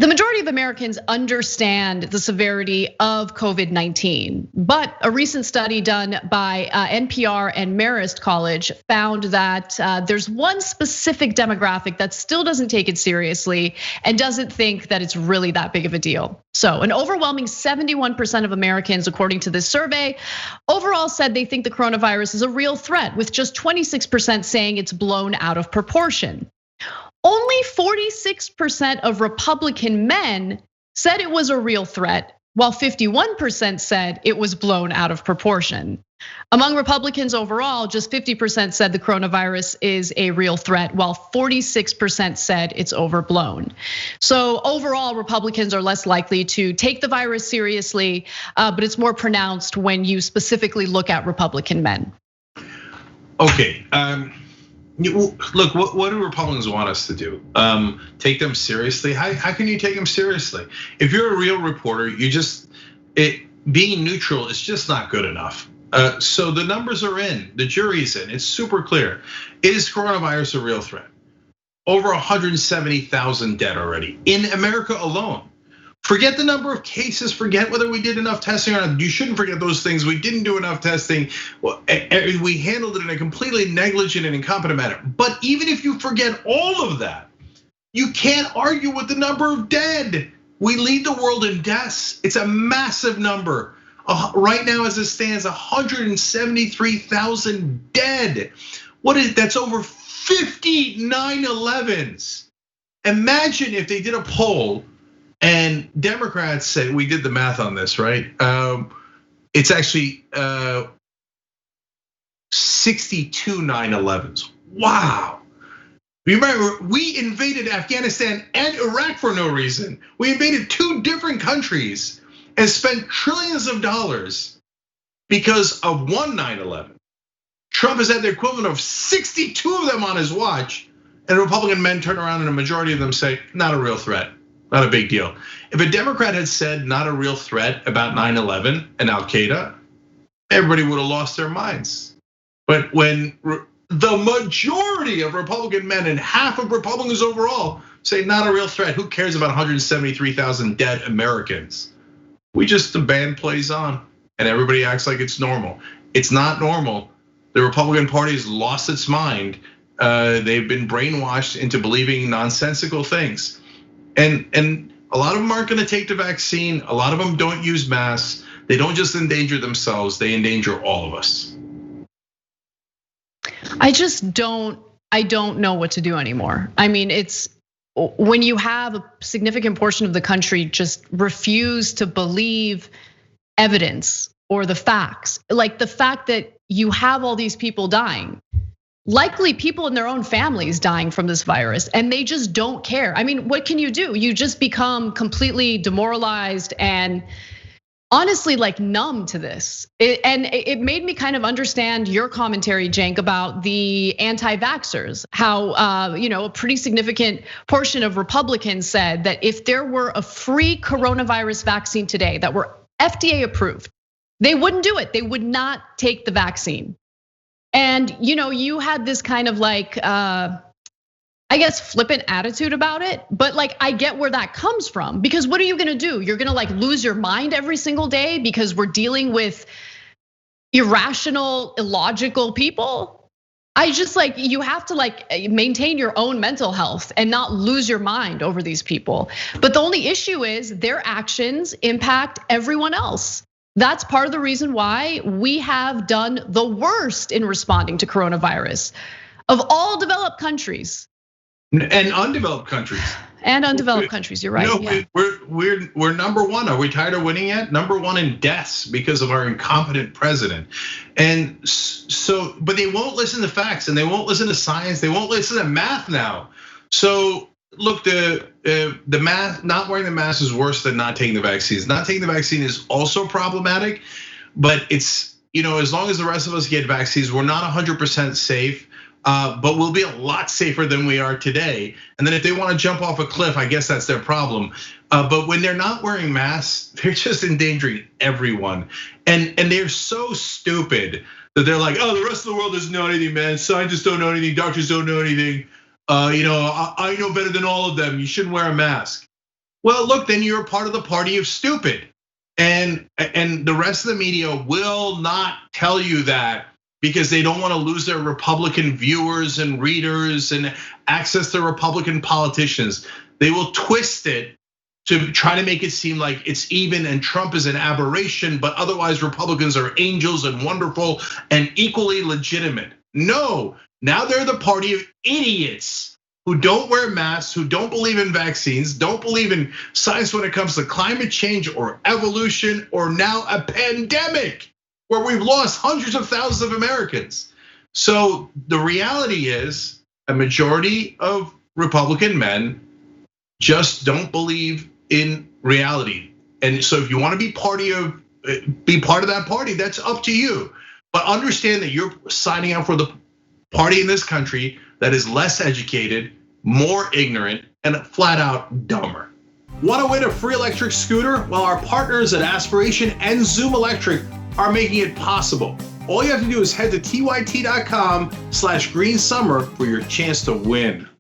The majority of Americans understand the severity of COVID-19, but a recent study done by NPR and Marist College found that there's one specific demographic that still doesn't take it seriously and doesn't think that it's really that big of a deal. So an overwhelming 71% of Americans, according to this survey, overall said they think the coronavirus is a real threat, with just 26% saying it's blown out of proportion. Only 46% of Republican men said it was a real threat, while 51% said it was blown out of proportion. Among Republicans overall, just 50% said the coronavirus is a real threat, while 46% said it's overblown. So overall, Republicans are less likely to take the virus seriously, but it's more pronounced when you specifically look at Republican men. Okay. Look, what do Republicans want us to do? Take them seriously? How can you take them seriously? If you're a real reporter, being neutral is just not good enough. So the numbers are in, the jury's in, it's super clear. Is coronavirus a real threat? Over 170,000 dead already in America alone. Forget the number of cases, forget whether we did enough testing or not. You shouldn't forget those things. We didn't do enough testing. We handled it in a completely negligent and incompetent manner. But even if you forget all of that, you can't argue with the number of dead. We lead the world in deaths. It's a massive number. Right now, as it stands, 173,000 dead. That's over 50 9/11s. Imagine if they did a poll. And Democrats said, we did the math on this, right? It's actually 62 9/11s. Wow. Remember, we invaded Afghanistan and Iraq for no reason. We invaded two different countries and spent trillions of dollars because of one 9/11. Trump has had the equivalent of 62 of them on his watch, and Republican men turn around and a majority of them say, not a real threat. Not a big deal. If a Democrat had said not a real threat about 9/11 and Al Qaeda, everybody would have lost their minds. But when the majority of Republican men and half of Republicans overall say not a real threat, who cares about 173,000 dead Americans? The band plays on and everybody acts like it's normal. It's not normal. The Republican Party has lost its mind. They've been brainwashed into believing nonsensical things. And a lot of them aren't gonna take the vaccine. A lot of them don't use masks. They don't just endanger themselves, they endanger all of us. I don't know what to do anymore. I mean, it's when you have a significant portion of the country just refuse to believe evidence or the facts, like the fact that you have all these people dying. Likely people in their own families dying from this virus, and they just don't care. I mean, what can you do? You just become completely demoralized and honestly like numb to this. And it made me kind of understand your commentary, Cenk, about the anti-vaxxers. How a pretty significant portion of Republicans said that if there were a free coronavirus vaccine today that were FDA approved, they wouldn't do it. They would not take the vaccine. And you had this kind of like, I guess, flippant attitude about it. But like, I get where that comes from, because what are you gonna do? You're gonna like lose your mind every single day because we're dealing with irrational, illogical people. I just like, you have to like maintain your own mental health and not lose your mind over these people. But the only issue is their actions impact everyone else. That's part of the reason why we have done the worst in responding to coronavirus of all developed countries. And undeveloped countries. And undeveloped countries, you're right. No, yeah. We're number one. Are we tired of winning yet? Number one in deaths because of our incompetent president. And so, but they won't listen to facts and they won't listen to science. They won't listen to math now. So look, the mask, not wearing the mask is worse than not taking the vaccines. Not taking the vaccine is also problematic, but it's, as long as the rest of us get vaccines, we're not 100% safe, but we'll be a lot safer than we are today. And then if they want to jump off a cliff, I guess that's their problem. But when they're not wearing masks, they're just endangering everyone. And they're so stupid that they're like, oh, the rest of the world doesn't know anything, man. Scientists don't know anything, doctors don't know anything. I know better than all of them. You shouldn't wear a mask. Well, look, then you're a part of the party of stupid. And the rest of the media will not tell you that because they don't want to lose their Republican viewers and readers and access to Republican politicians. They will twist it to try to make it seem like it's even and Trump is an aberration, but otherwise Republicans are angels and wonderful and equally legitimate. No, now they're the party of idiots who don't wear masks, who don't believe in vaccines, don't believe in science when it comes to climate change or evolution or now a pandemic where we've lost hundreds of thousands of Americans. So the reality is a majority of Republican men just don't believe in reality. And so if you want to be part of that party, that's up to you. But understand that you're signing up for the party in this country that is less educated, more ignorant, and flat out dumber. Want to win a free electric scooter? Well, our partners at Aspiration and Zoom Electric are making it possible. All you have to do is head to tyt.com/greensummer for your chance to win.